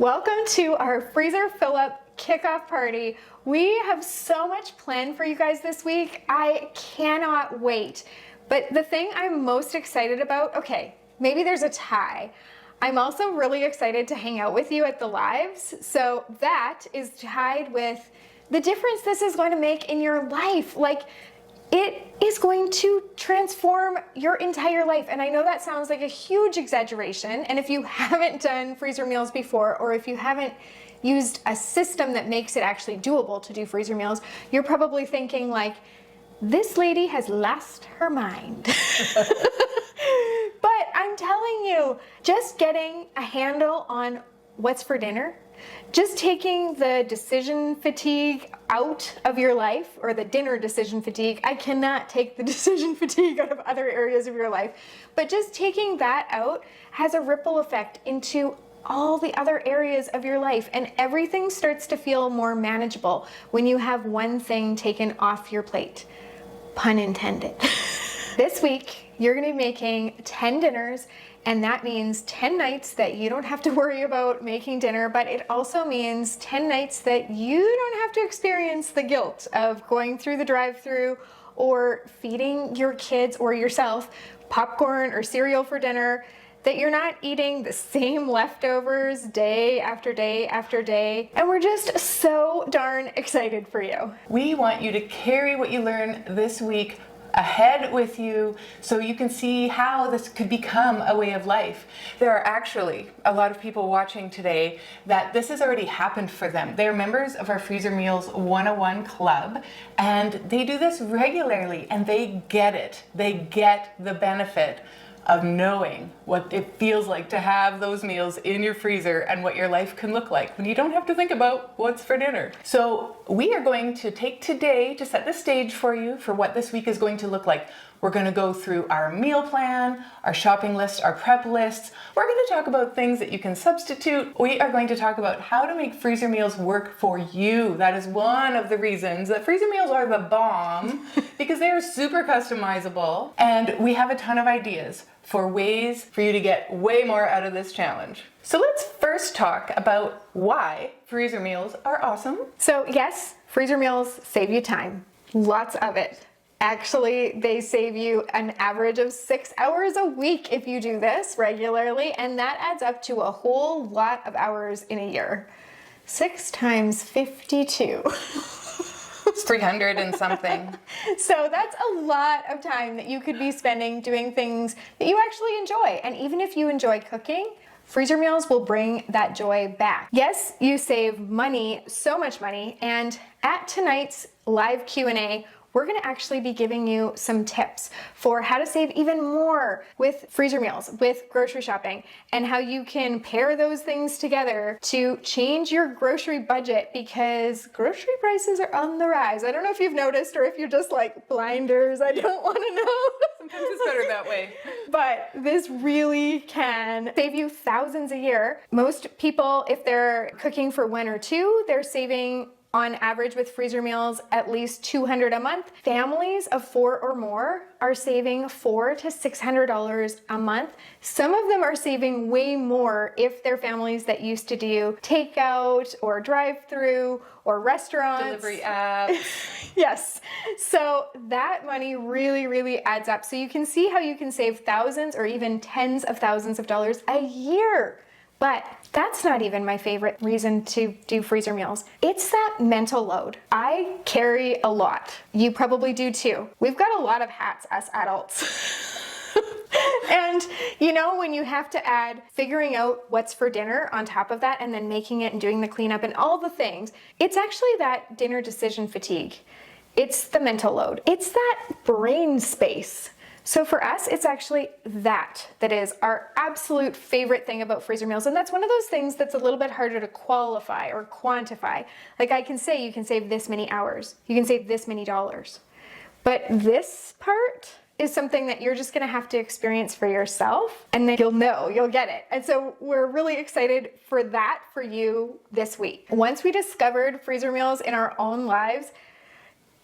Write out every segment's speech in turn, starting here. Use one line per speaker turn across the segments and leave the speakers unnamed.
Welcome to our freezer fill-up kickoff party. We have so much planned for you guys this week. I cannot wait. But the thing I'm most excited about, okay, maybe there's a tie. I'm also really excited to hang out with you at the lives. So that is tied with the difference this is going to make in your life. Like, it is going to transform your entire life. And I know that sounds like a huge exaggeration. And if you haven't done freezer meals before, or if you haven't used a system that makes it actually doable to do freezer meals, you're probably thinking like, this lady has lost her mind. But I'm telling you, just getting a handle on what's for dinner, just taking the decision fatigue out of your life, or the dinner decision fatigue. I cannot take the decision fatigue out of other areas of your life, but just taking that out has a ripple effect into all the other areas of your life, and everything starts to feel more manageable when you have one thing taken off your plate. Pun intended. This week, you're gonna be making 10 dinners, and that means 10 nights that you don't have to worry about making dinner, but it also means 10 nights that you don't have to experience the guilt of going through the drive-thru or feeding your kids or yourself popcorn or cereal for dinner, that you're not eating the same leftovers day after day after day. And we're just so darn excited for you.
We want you to carry what you learn this week ahead with you so you can see how this could become a way of life. There are actually a lot of people watching today that this has already happened for them. They're members of our Freezer Meals 101 Club, and they do this regularly, and they get it. They get the benefit of knowing what it feels like to have those meals in your freezer and what your life can look like when you don't have to think about what's for dinner. So we are going to take today to set the stage for you for what this week is going to look like. We're going to go through our meal plan, our shopping list, our prep lists. We're going to talk about things that you can substitute. We are going to talk about how to make freezer meals work for you. That is one of the reasons that freezer meals are the bomb, because they are super customizable, and we have a ton of ideas for ways for you to get way more out of this challenge. So let's first talk about why freezer meals are awesome.
So yes, freezer meals save you time, lots of it. Actually, they save you an average of 6 hours a week if you do this regularly, and that adds up to a whole lot of hours in a year. 6 times 52.
It's 300 and something.
So that's a lot of time that you could be spending doing things that you actually enjoy. And even if you enjoy cooking, freezer meals will bring that joy back. Yes, you save money, so much money, and at tonight's live Q&A, we're gonna actually be giving you some tips for how to save even more with freezer meals, with grocery shopping, and how you can pair those things together to change your grocery budget, because grocery prices are on the rise. I don't know if you've noticed, or if you're just like blinders, I don't wanna know.
Sometimes it's better that way.
But this really can save you thousands a year. Most people, if they're cooking for 1 or 2, they're saving on average with freezer meals at least $200 a month. Families of 4 or more are saving $400 to $600 a month. Some of them are saving way more if they're families that used to do takeout or drive-through or restaurants.
Delivery apps.
Yes. So that money really, really adds up. So you can see how you can save thousands or even tens of thousands of dollars a year. But that's not even my favorite reason to do freezer meals. It's that mental load. I carry a lot. You probably do too. We've got a lot of hats, us adults. And you know, when you have to add figuring out what's for dinner on top of that, and then making it and doing the cleanup and all the things, it's actually that dinner decision fatigue. It's the mental load. It's that brain space. So for us, it's actually that is our absolute favorite thing about freezer meals. And that's one of those things that's a little bit harder to qualify or quantify. Like I can say you can save this many hours, you can save this many dollars. But this part is something that you're just gonna have to experience for yourself, and then you'll know, you'll get it. And so we're really excited for that for you this week. Once we discovered freezer meals in our own lives,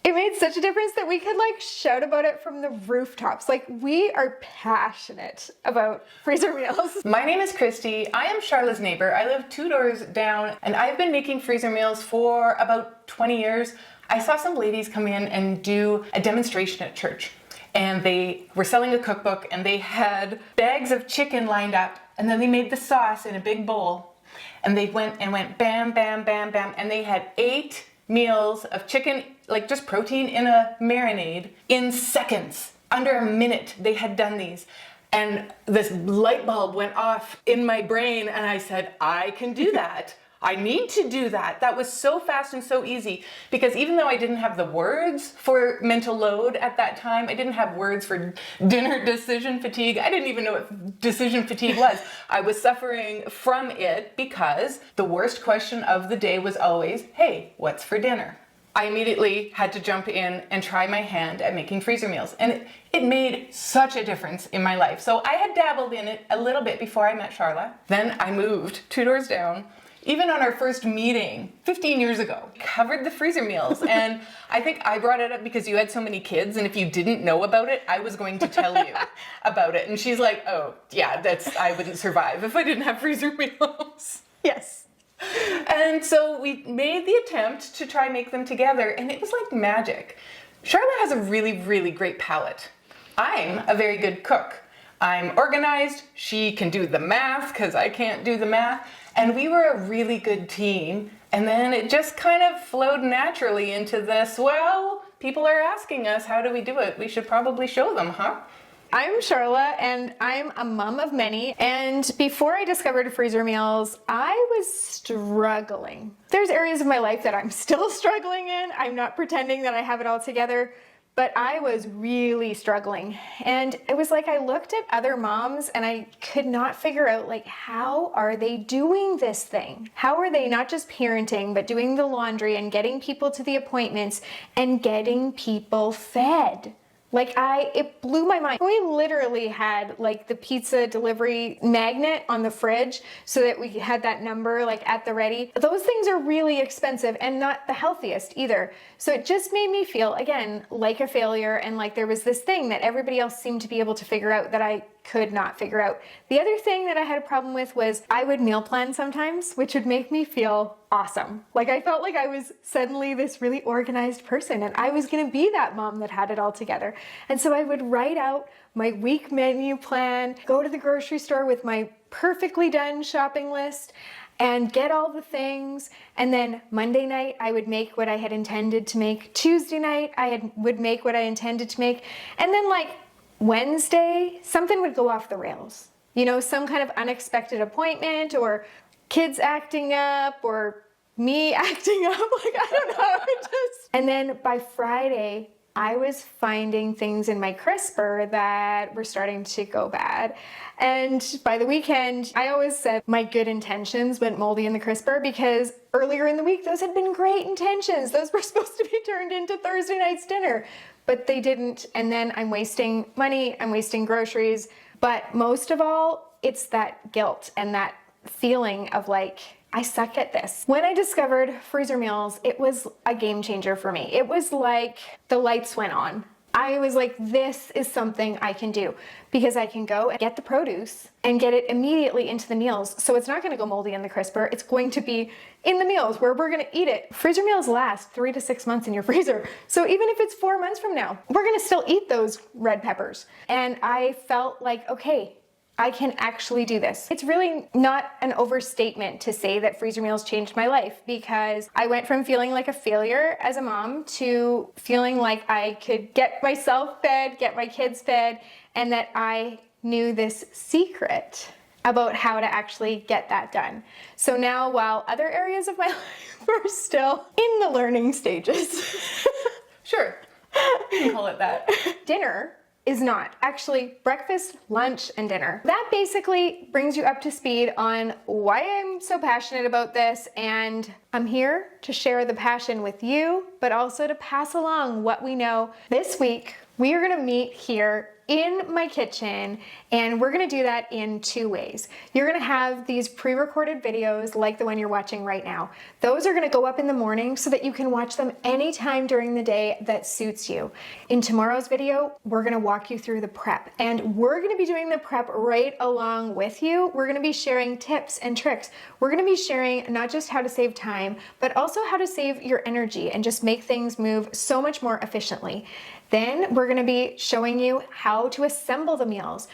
It made such a difference that we could like shout about it from the rooftops. Like, we are passionate about freezer meals.
My name is Christy. I am Charlotte's neighbor. I live 2 doors down, and I've been making freezer meals for about 20 years. I saw some ladies come in and do a demonstration at church, and they were selling a cookbook, and they had bags of chicken lined up, and then they made the sauce in a big bowl, and they went bam, bam, bam, bam, and they had 8 meals of chicken, like just protein in a marinade, in seconds. Under a minute, they had done these. And this light bulb went off in my brain, and I said, I can do that. I need to do that. That was so fast and so easy, because even though I didn't have the words for mental load at that time, I didn't have words for dinner decision fatigue. I didn't even know what decision fatigue was. I was suffering from it because the worst question of the day was always, hey, what's for dinner? I immediately had to jump in and try my hand at making freezer meals. And it made such a difference in my life. So I had dabbled in it a little bit before I met Charlotte. Then I moved 2 doors down. Even on our first meeting 15 years ago, covered the freezer meals. And I think I brought it up because you had so many kids, and if you didn't know about it, I was going to tell you about it. And she's like, oh, yeah, I wouldn't survive if I didn't have freezer meals.
Yes.
And so we made the attempt to try make them together, and it was like magic. Charlotte has a really, really great palate. I'm a very good cook. I'm organized. She can do the math because I can't do the math. And we were a really good team. And then it just kind of flowed naturally into this, well, people are asking us, how do we do it? We should probably show them, huh?
I'm Charlotte, and I'm a mom of many. And before I discovered freezer meals, I was struggling. There's areas of my life that I'm still struggling in. I'm not pretending that I have it all together, but I was really struggling. And it was like I looked at other moms and I could not figure out, like, how are they doing this thing? How are they not just parenting, but doing the laundry and getting people to the appointments and getting people fed? Like, it blew my mind. We literally had like the pizza delivery magnet on the fridge so that we had that number like at the ready. Those things are really expensive and not the healthiest either. So it just made me feel, again, like a failure, and like there was this thing that everybody else seemed to be able to figure out that I could not figure out. The other thing that I had a problem with was I would meal plan sometimes, which would make me feel awesome. Like, I felt like I was suddenly this really organized person, and I was gonna be that mom that had it all together. And so I would write out my week menu plan, go to the grocery store with my perfectly done shopping list, and get all the things. And then Monday night, I would make what I had intended to make. Tuesday night, would make what I intended to make. And then like Wednesday, something would go off the rails. You know, some kind of unexpected appointment, or kids acting up, or me acting up. Like, I don't know. And then by Friday, I was finding things in my crisper that were starting to go bad. And by the weekend, I always said my good intentions went moldy in the crisper, because earlier in the week, those had been great intentions. Those were supposed to be turned into Thursday night's dinner, but they didn't. And then I'm wasting money, I'm wasting groceries. But most of all, it's that guilt and that feeling of like, I suck at this. When I discovered freezer meals, it was a game changer for me. It was like the lights went on. I was like, this is something I can do, because I can go and get the produce and get it immediately into the meals. So it's not gonna go moldy in the crisper. It's going to be in the meals where we're gonna eat it. Freezer meals last 3 to 6 months in your freezer. So even if it's 4 months from now, we're gonna still eat those red peppers. And I felt like, okay, I can actually do this. It's really not an overstatement to say that freezer meals changed my life, because I went from feeling like a failure as a mom to feeling like I could get myself fed, get my kids fed, and that I knew this secret about how to actually get that done. So now, while other areas of my life are still in the learning stages.
Sure, you can call it that.
Dinner is not. Actually, breakfast, lunch, and dinner. That basically brings you up to speed on why I'm so passionate about this, and I'm here to share the passion with you, but also to pass along what we know. This week, we are gonna meet here in my kitchen, and we're gonna do that in 2 ways. You're gonna have these pre-recorded videos like the one you're watching right now. Those are gonna go up in the morning so that you can watch them anytime during the day that suits you. In tomorrow's video, we're gonna walk you through the prep, and we're gonna be doing the prep right along with you. We're gonna be sharing tips and tricks. We're gonna be sharing not just how to save time, but also how to save your energy and just make things move so much more efficiently. Then we're gonna be showing you how to assemble the meals.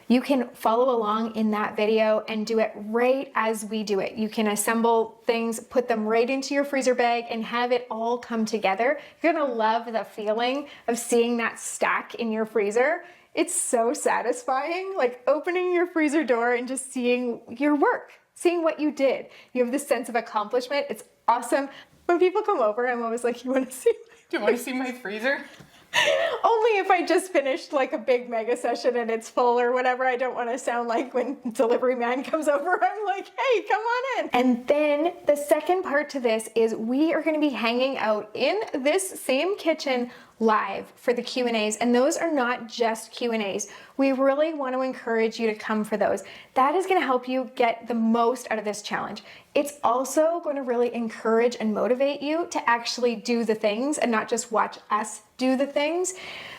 You can follow along in that video and do it right as we do it. You can assemble things, put them right into your freezer bag and have it all come together. You're gonna love the feeling of seeing that stack in your freezer. It's so satisfying, like opening your freezer door and just seeing your work, seeing what you did. You have this sense of accomplishment. It's awesome. When people come over, I'm always like, you wanna see
Do you want to see my freezer?
Only if I just finished like a big mega session and it's full or whatever. I don't want to sound like when delivery man comes over, I'm like, hey, come on in. And then the second part to this is we are going to be hanging out in this same kitchen live for the Q&As, and those are not just Q&As. We really want to encourage you to come for those. That is going to help you get the most out of this challenge. It's also going to really encourage and motivate you to actually do the things and not just watch us do the things.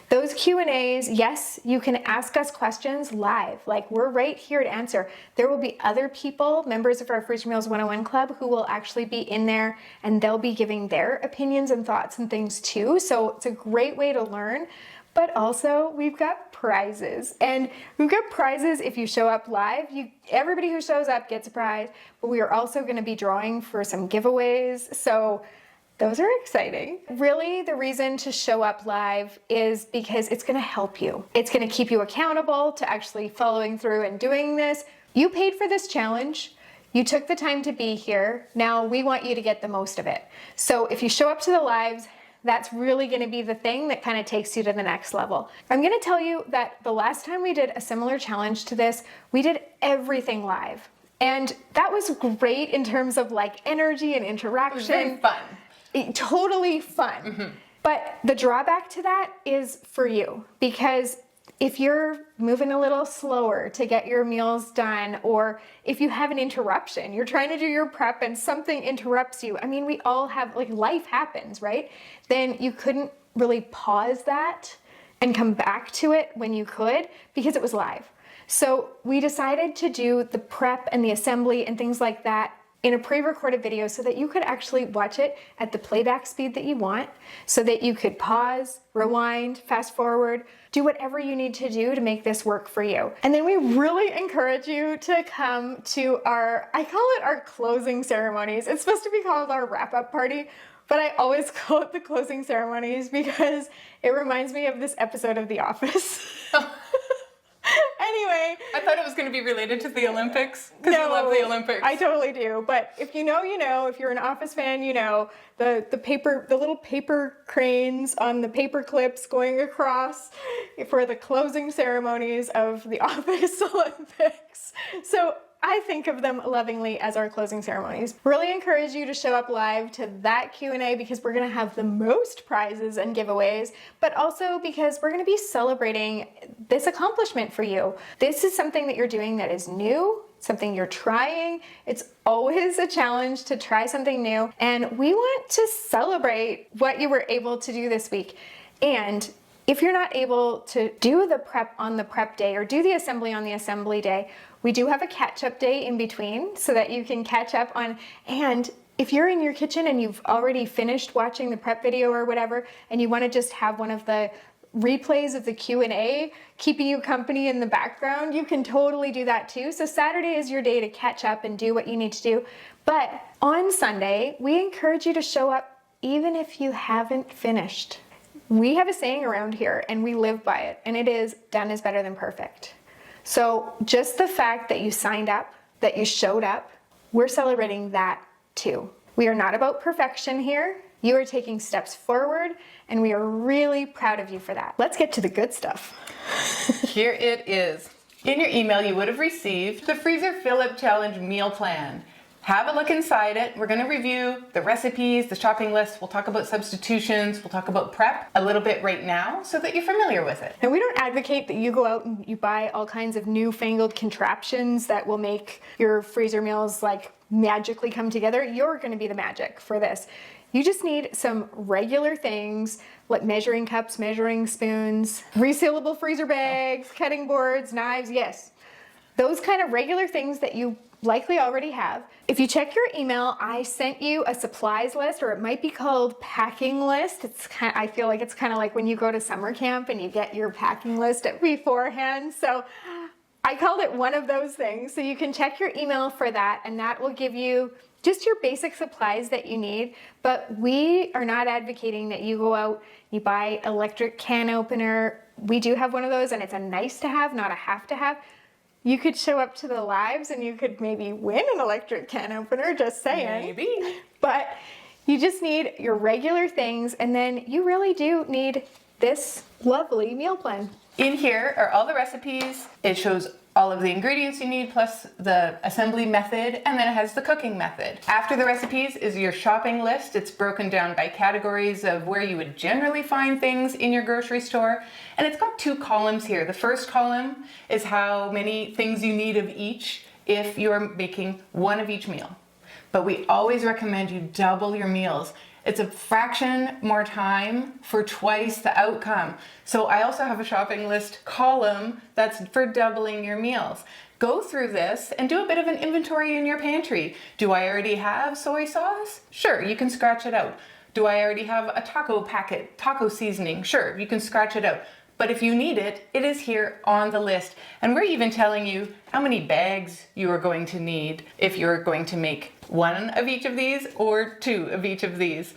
Those Q&As, yes, you can ask us questions live. Like, we're right here to answer. There will be other people, members of our Freezer Meals 101 Club, who will actually be in there and they'll be giving their opinions and thoughts and things too. So it's a great way to learn. But also, we've got prizes. And we've got prizes if you show up live. Everybody who shows up gets a prize. But we are also going to be drawing for some giveaways. So those are exciting. Really, the reason to show up live is because it's gonna help you. It's gonna keep you accountable to actually following through and doing this. You paid for this challenge. You took the time to be here. Now we want you to get the most of it. So if you show up to the lives, that's really gonna be the thing that kind of takes you to the next level. I'm gonna tell you that the last time we did a similar challenge to this, we did everything live. And that was great in terms of like energy and interaction.
It was very fun.
Totally fun. Mm-hmm. But the drawback to that is for you, because if you're moving a little slower to get your meals done, or if you have an interruption, you're trying to do your prep and something interrupts you. I mean, we all have, like, life happens, right? Then you couldn't really pause that and come back to it when you could because it was live. So we decided to do the prep and the assembly and things like that in a pre-recorded video so that you could actually watch it at the playback speed that you want, so that you could pause, rewind, fast forward, do whatever you need to do to make this work for you. And then we really encourage you to come to I call it our closing ceremonies. It's supposed to be called our wrap-up party, but I always call it the closing ceremonies because it reminds me of this episode of The Office. Anyway.
I thought it was going to be related to the Olympics, because you love the Olympics.
I totally do. But if you know, you know. If you're an Office fan, you know. The little paper cranes on the paper clips going across for the closing ceremonies of the Office Olympics. So I think of them lovingly as our closing ceremonies. Really encourage you to show up live to that Q&A because we're gonna have the most prizes and giveaways, but also because we're gonna be celebrating this accomplishment for you. This is something that you're doing that is new, something you're trying. It's always a challenge to try something new, and we want to celebrate what you were able to do this week. And if you're not able to do the prep on the prep day or do the assembly on the assembly day, we do have a catch-up day in between so that you can catch up on. And if you're in your kitchen and you've already finished watching the prep video or whatever, and you want to just have one of the replays of the Q&A keeping you company in the background, you can totally do that too. So Saturday is your day to catch up and do what you need to do. But on Sunday, we encourage you to show up even if you haven't finished. We have a saying around here and we live by it, and it is done is better than perfect. So just the fact that you signed up, that you showed up, we're celebrating that too. We are not about perfection here. You are taking steps forward, and we are really proud of you for that. Let's get to the good stuff.
Here it is. In your email, you would have received the Freezer Fill-Up Challenge Meal Plan. have a look inside it. We're going to review the recipes, the shopping list. We'll talk about substitutions. We'll talk about prep a little bit right now so that you're familiar with it.
And we don't advocate that you go out and you buy all kinds of newfangled contraptions that will make your freezer meals like magically come together. You're going to be the magic for this. You just need some regular things like measuring cups, measuring spoons, resealable freezer bags, cutting boards, knives. Yes, those kind of regular things that you likely already have. If you check your email, I sent you a supplies list, or it might be called packing list. I feel like it's kind of like when you go to summer camp and you get your packing list beforehand. So I called it one of those things. So you can check your email for that, and that will give you just your basic supplies that you need. But we are not advocating that you go out, you buy electric can opener. We do have one of those, and it's a nice to have, not a have to have. You could show up to the lives and you could maybe win an electric can opener, just saying.
Maybe.
But you just need your regular things, and then you really do need this lovely meal plan.
In here are all the recipes. It shows all of the ingredients you need plus the assembly method, and then it has the cooking method. After the recipes is your shopping list. It's broken down by categories of where you would generally find things in your grocery store, and it's got 2 columns here. The first column is how many things you need of each if you're making one of each meal. But we always recommend you double your meals. It's a fraction more time for twice the outcome. So I also have a shopping list column that's for doubling your meals. Go through this and do a bit of an inventory in your pantry. Do I already have soy sauce? Sure, you can scratch it out. Do I already have a taco packet, taco seasoning? Sure, you can scratch it out. But if you need it, it is here on the list. And we're even telling you how many bags you are going to need if you're going to make one of each of these or 2 of each of these.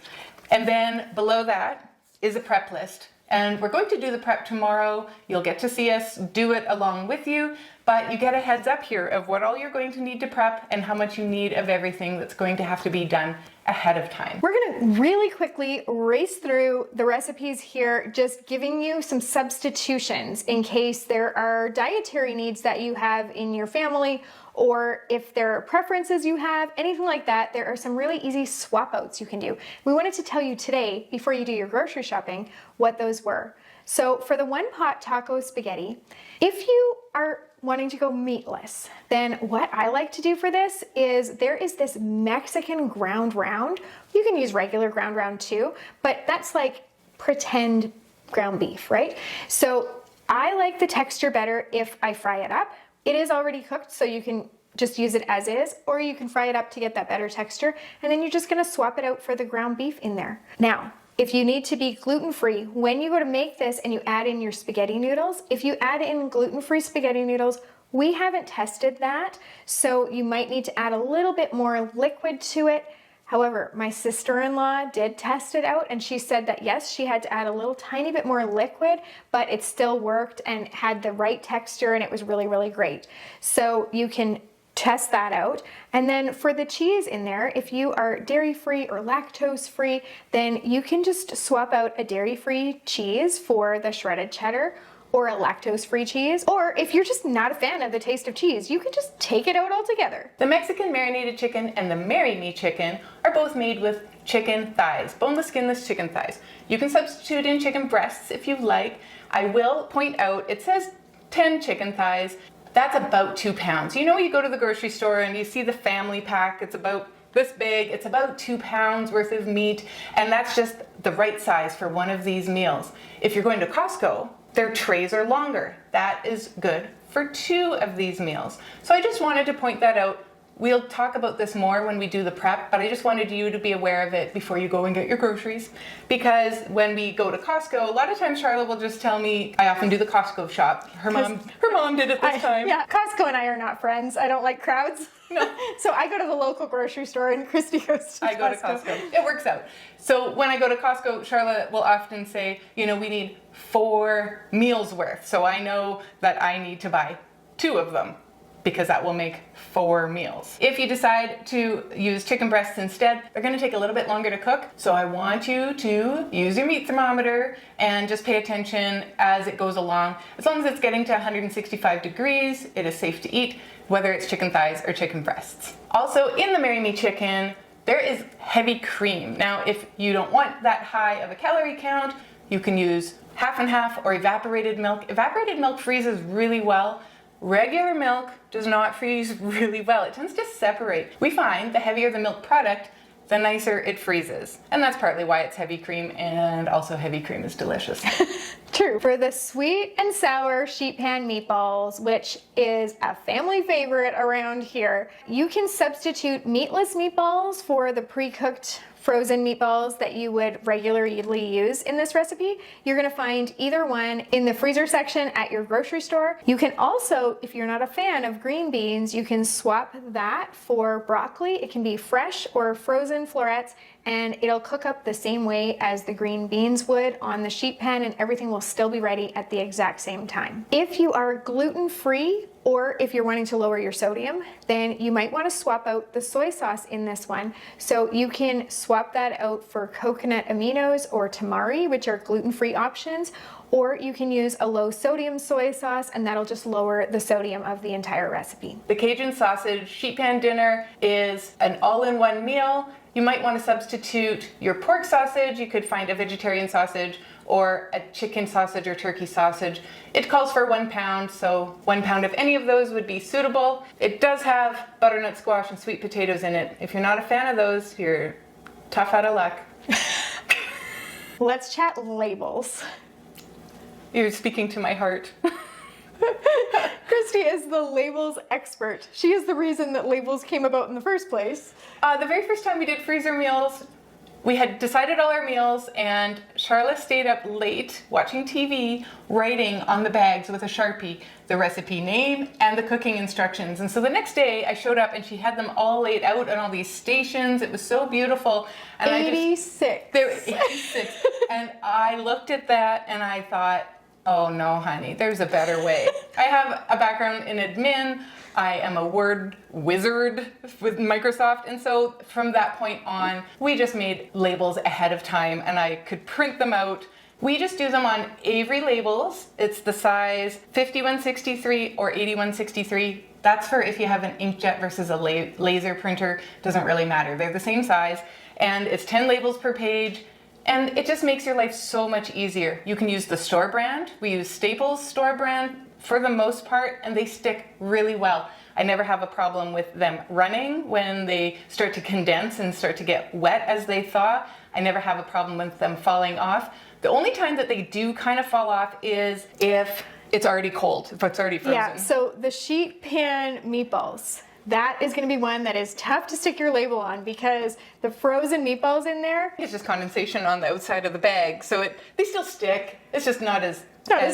And then below that is a prep list. And we're going to do the prep tomorrow. You'll get to see us do it along with you, but you get a heads up here of what all you're going to need to prep and how much you need of everything that's going to have to be done ahead of time.
We're going to really quickly race through the recipes here, just giving you some substitutions in case there are dietary needs that you have in your family, or if there are preferences you have, anything like that. There are some really easy swap outs you can do. We wanted to tell you today, before you do your grocery shopping, what those were. So for the one pot taco spaghetti, if you are wanting to go meatless, then what I like to do for this is there is this Mexican ground round. You can use regular ground round too, but that's like pretend ground beef, right? So I like the texture better if I fry it up. It is already cooked, so you can just use it as is, or you can fry it up to get that better texture, and then you're just gonna swap it out for the ground beef in there. Now, if you need to be gluten-free, when you go to make this and you add in your spaghetti noodles, if you add in gluten-free spaghetti noodles, we haven't tested that, so you might need to add a little bit more liquid to it. However, my sister-in-law did test it out, and she said that yes, she had to add a little tiny bit more liquid, but it still worked and had the right texture, and it was really, really great. So you can test that out. And then for the cheese in there, if you are dairy-free or lactose-free, then you can just swap out a dairy-free cheese for the shredded cheddar, or a lactose-free cheese. Or if you're just not a fan of the taste of cheese, you can just take it out altogether.
The Mexican marinated chicken and the Marry Me chicken are both made with chicken thighs, boneless, skinless chicken thighs. You can substitute in chicken breasts if you like. I will point out, it says 10 chicken thighs. That's about 2 pounds. You know, you go to the grocery store and you see the family pack, it's about this big, it's about 2 pounds worth of meat, and that's just the right size for one of these meals. If you're going to Costco, their trays are longer. That is good for 2 of these meals. So I just wanted to point that out. We'll talk about this more when we do the prep, but I just wanted you to be aware of it before you go and get your groceries. Because when we go to Costco, a lot of times Charlotte will just tell me, I often do the Costco shop. Her mom did it this time.
Yeah, Costco and I are not friends. I don't like crowds.
No.
So I go to the local grocery store and Christy goes to Costco.
I go to Costco. It works out. So when I go to Costco, Charlotte will often say, you know, we need 4 meals worth. So I know that I need to buy 2 of them. because that will make 4 meals. If you decide to use chicken breasts instead, they're gonna take a little bit longer to cook. So I want you to use your meat thermometer and just pay attention as it goes along. As long as it's getting to 165 degrees, it is safe to eat, whether it's chicken thighs or chicken breasts. Also, in the Marry Me chicken, there is heavy cream. Now, if you don't want that high of a calorie count, you can use half and half or evaporated milk. Evaporated milk freezes really well. Regular milk does not freeze really well. It tends to separate. We find the heavier the milk product, the nicer it freezes. And that's partly why it's heavy cream, and also heavy cream is delicious.
True. For the sweet and sour sheet pan meatballs, which is a family favorite around here, you can substitute meatless meatballs for the pre-cooked frozen meatballs that you would regularly use in this recipe. You're gonna find either one in the freezer section at your grocery store. You can also, if you're not a fan of green beans, you can swap that for broccoli. It can be fresh or frozen florets, and it'll cook up the same way as the green beans would on the sheet pan, and everything will still be ready at the exact same time. If you are gluten-free, or if you're wanting to lower your sodium, then you might want to swap out the soy sauce in this one. So you can swap that out for coconut aminos or tamari, which are gluten-free options, or you can use a low sodium soy sauce, and that'll just lower the sodium of the entire recipe.
The Cajun sausage sheet pan dinner is an all-in-one meal. You might want to substitute your pork sausage. You could find a vegetarian sausage or a chicken sausage or turkey sausage. It calls for 1 pound, so 1 pound of any of those would be suitable. It does have butternut squash and sweet potatoes in it. If you're not a fan of those, you're tough out of luck.
Let's chat labels.
You're speaking to my heart.
Christy is the labels expert. She is the reason that labels came about in the first place.
The very first time we did freezer meals, we had decided all our meals, and Charlotte stayed up late watching TV, writing on the bags with a Sharpie the recipe name and the cooking instructions. And so the next day I showed up and she had them all laid out on all these stations. It was so beautiful. And
86.
There were 86. And I looked at that and I thought, oh no, honey, there's a better way. I have a background in admin. I am a word wizard with Microsoft, and so from that point on, we just made labels ahead of time, and I could print them out. We just do them on Avery labels. It's the size 5163 or 8163. That's for if you have an inkjet versus a laser printer. Doesn't really matter. They're the same size, and it's 10 labels per page. And it just makes your life so much easier. You can use the store brand. We use Staples store brand for the most part, and they stick really well. I never have a problem with them running when they start to condense and start to get wet as they thaw. I never have a problem with them falling off. The only time that they do kind of fall off is if it's already cold, if it's already frozen.
Yeah, so the sheet pan meatballs, that is going to be one that is tough to stick your label on because the frozen meatballs in there,
It's just condensation on the outside of the bag, so they still stick. It's just not as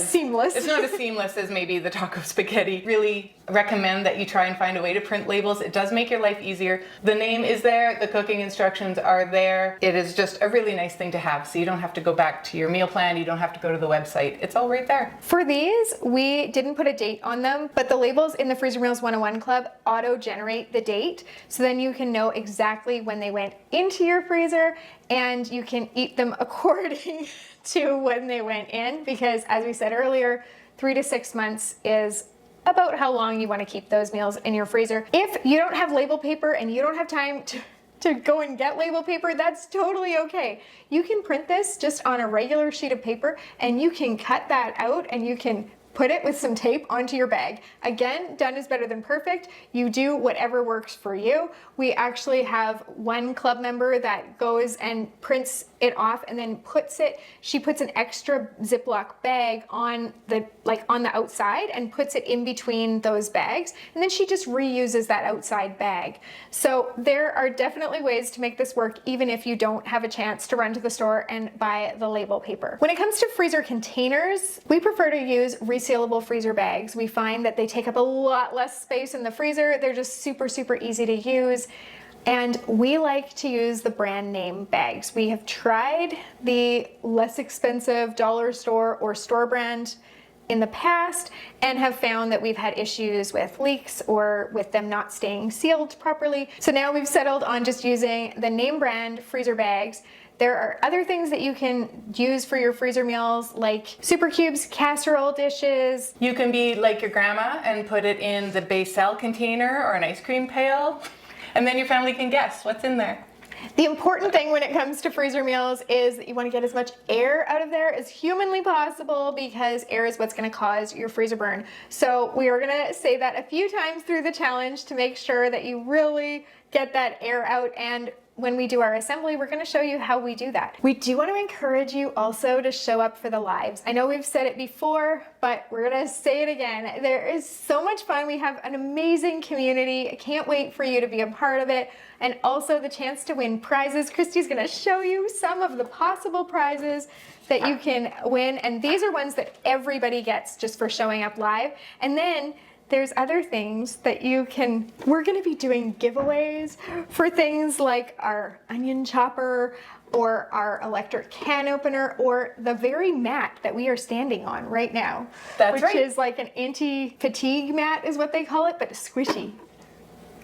seamless.
It's not as seamless as maybe the taco spaghetti. Really recommend that you try and find a way to print labels. It does make your life easier. The name is there, the cooking instructions are there. It is just a really nice thing to have, so you don't have to go back to your meal plan, you don't have to go to the website. It's all right there.
For these, we didn't put a date on them, but the labels in the Freezer Meals 101 Club auto-generate the date, so then you can know exactly when they went into your freezer, and you can eat them according to when they went in, because as we said earlier, 3 to 6 months is about how long you want to keep those meals in your freezer. If you don't have label paper and you don't have time to go and get label paper, that's totally okay. You can print this just on a regular sheet of paper, and you can cut that out and you can put it with some tape onto your bag. Again, done is better than perfect. You do whatever works for you. We actually have one club member that goes and prints it off and then she puts an extra Ziploc bag on the outside and puts it in between those bags, and then she just reuses that outside bag. So there are definitely ways to make this work even if you don't have a chance to run to the store and buy the label paper. When it comes to freezer containers, we prefer to use resealable freezer bags. We find that they take up a lot less space in the freezer. They're just super, super easy to use. And we like to use the brand name bags. We have tried the less expensive dollar store or store brand in the past and have found that we've had issues with leaks or with them not staying sealed properly. So now we've settled on just using the name brand freezer bags. There are other things that you can use for your freezer meals, like super cubes, casserole dishes.
You can be like your grandma and put it in the Becel container or an ice cream pail, and then your family can guess what's in there.
The important thing when it comes to freezer meals is that you want to get as much air out of there as humanly possible, because air is what's going to cause your freezer burn. So we are going to say that a few times through the challenge to make sure that you really get that air out, and when we do our assembly, we're going to show you how we do that. We do want to encourage you also to show up for the lives. I know we've said it before, but we're going to say it again. There is so much fun. We have an amazing community. I can't wait for you to be a part of it. And also the chance to win prizes. Christy's going to show you some of the possible prizes that you can win. And these are ones that everybody gets just for showing up live. And then there's other things that you can, we're going to be doing giveaways for things like our onion chopper or our electric can opener or the very mat that we are standing on right now.
That's right.
Which is like an anti-fatigue mat is what they call it, but squishy.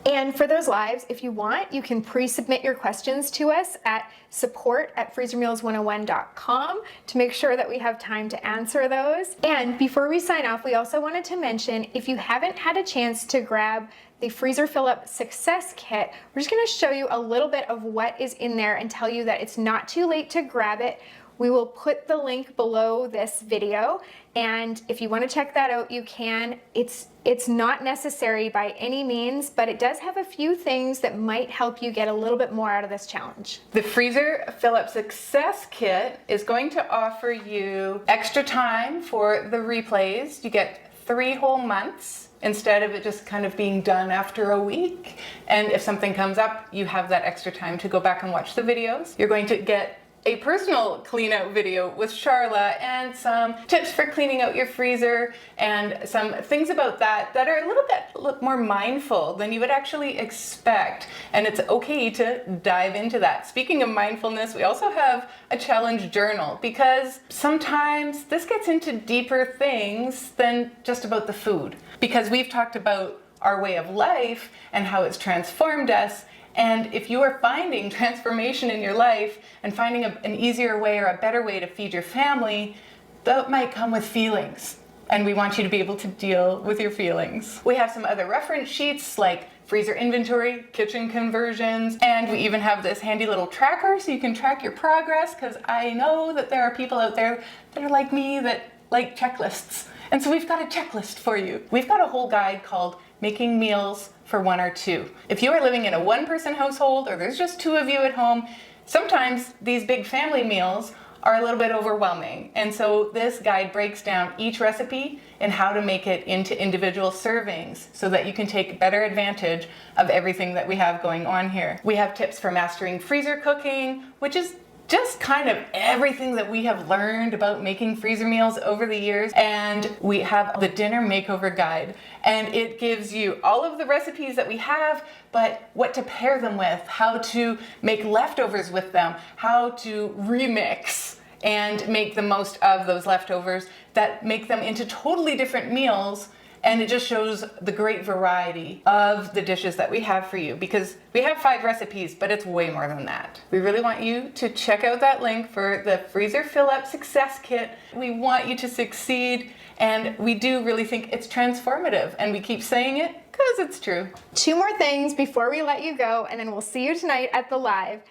And for those lives, if you want, you can pre-submit your questions to us at support@freezermeals101.com to make sure that we have time to answer those. And before we sign off, we also wanted to mention, if you haven't had a chance to grab the Freezer Fill-Up Success Kit, we're just going to show you a little bit of what is in there and tell you that it's not too late to grab it. We will put the link below this video, and if you want to check that out, you can. It's not necessary by any means, but it does have a few things that might help you get a little bit more out of this challenge.
The Freezer Fill-Up Success Kit is going to offer you extra time for the replays. You get 3 whole months instead of it just kind of being done after a week. And if something comes up, you have that extra time to go back and watch the videos. You're going to get a personal clean out video with Charla and some tips for cleaning out your freezer and some things about that are a little bit more mindful than you would actually expect. And it's okay to dive into that. Speaking of mindfulness, we also have a challenge journal, because sometimes this gets into deeper things than just about the food, because we've talked about our way of life and how it's transformed us. And if you are finding transformation in your life and finding an easier way or a better way to feed your family, that might come with feelings. And we want you to be able to deal with your feelings. We have some other reference sheets like freezer inventory, kitchen conversions, and we even have this handy little tracker so you can track your progress, because I know that there are people out there that are like me that like checklists. And so we've got a checklist for you. We've got a whole guide called Making Meals for 1 or 2. If you are living in a 1-person household or there's just 2 of you at home, sometimes these big family meals are a little bit overwhelming. And so this guide breaks down each recipe and how to make it into individual servings so that you can take better advantage of everything that we have going on here. We have tips for mastering freezer cooking, which is just kind of everything that we have learned about making freezer meals over the years. And we have the dinner makeover guide, and it gives you all of the recipes that we have, but what to pair them with, how to make leftovers with them, how to remix and make the most of those leftovers that make them into totally different meals. And it just shows the great variety of the dishes that we have for you, because we have 5 recipes, but it's way more than that. We really want you to check out that link for the Freezer Fill-Up Success Kit. We want you to succeed, and we do really think it's transformative, and we keep saying it because it's true.
2 more things before we let you go, and then we'll see you tonight at the live.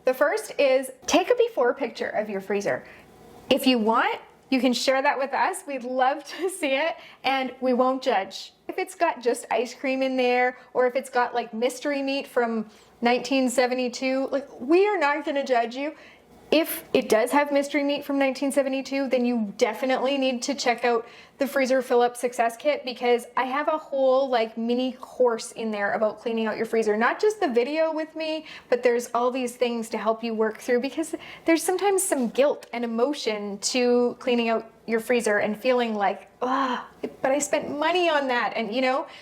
The first is take a before picture of your freezer. If you want, you can share that with us. We'd love to see it, and we won't judge. If it's got just ice cream in there, or if it's got like mystery meat from 1972, like, we are not gonna judge you. If it does have mystery meat from 1972, then you definitely need to check out the Freezer Fill-Up Success Kit, because I have a whole like mini course in there about cleaning out your freezer. Not just the video with me, but there's all these things to help you work through, because there's sometimes some guilt and emotion to cleaning out your freezer and feeling like, but I spent money on that. And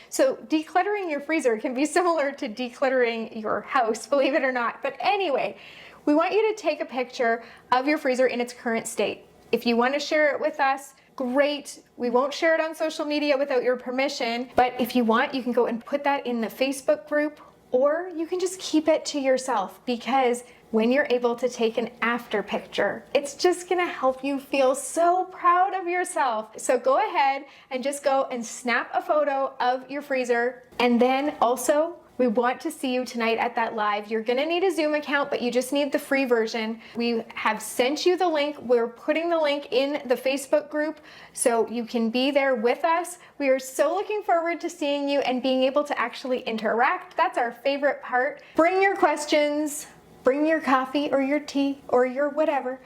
so decluttering your freezer can be similar to decluttering your house, believe it or not. But anyway, we want you to take a picture of your freezer in its current state. If you want to share it with us, great. We won't share it on social media without your permission, but if you want, you can go and put that in the Facebook group, or you can just keep it to yourself, because when you're able to take an after picture, it's just gonna help you feel so proud of yourself. So go ahead and just go and snap a photo of your freezer. And then also, we want to see you tonight at that live. You're gonna need a Zoom account, but you just need the free version. We have sent you the link. We're putting the link in the Facebook group so you can be there with us. We are so looking forward to seeing you and being able to actually interact. That's our favorite part. Bring your questions, bring your coffee or your tea or your whatever,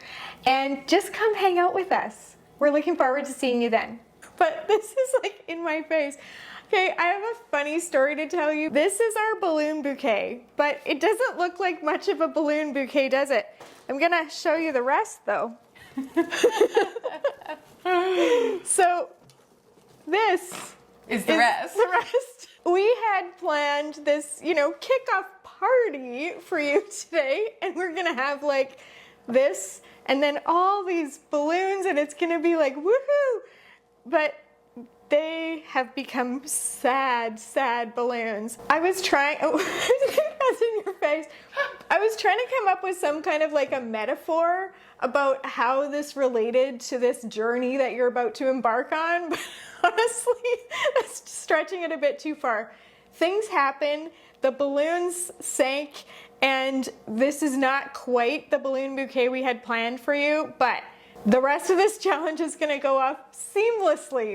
and just come hang out with us. We're looking forward to seeing you then. But this is like in my face. Okay, I have a funny story to tell you. This is our balloon bouquet, but it doesn't look like much of a balloon bouquet, does it? I'm gonna show you the rest though. So this
Is the rest.
The rest. We had planned this, kickoff party for you today, and we're gonna have like this and then all these balloons, and it's gonna be like woohoo! But they have become sad, sad balloons. I was trying, that's in your face. I was trying to come up with some kind of like a metaphor about how this related to this journey that you're about to embark on. But honestly, that's stretching it a bit too far. Things happen, the balloons sank, and this is not quite the balloon bouquet we had planned for you, but the rest of this challenge is gonna go off seamlessly.